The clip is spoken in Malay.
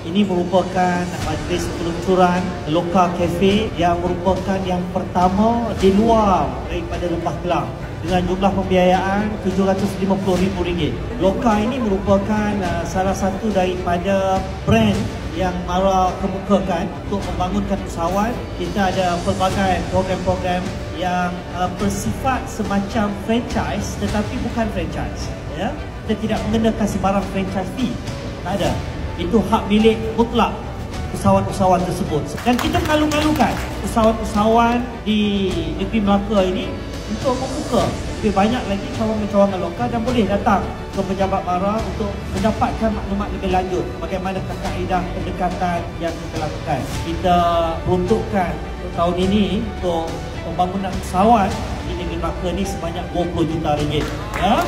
Ini merupakan majlis peluncuran Lokal Cafe yang merupakan yang pertama di luar daripada Lembah Kelang dengan jumlah pembiayaan RM750,000. Lokal ini merupakan salah satu daripada brand yang Mara kemukakan untuk membangunkan usahawan. Kita ada pelbagai program-program yang bersifat semacam franchise tetapi bukan franchise, ya. Kita tidak mengenakan sebarang franchise fee. Tak ada. Itu hak milik mutlak usahawan-usahawan tersebut. Dan kita mengalu-alukan usahawan-usahawan di negeri Melaka ini untuk membuka lebih banyak lagi cawangan-cawangan lokal dan boleh datang ke Pejabat Mara untuk mendapatkan maklumat lebih lanjut bagaimana kaedah pendekatan yang kita lakukan. Kita peruntukkan untuk tahun ini untuk pembangunan usahawan di negeri Melaka ini sebanyak RM20 juta. Ya?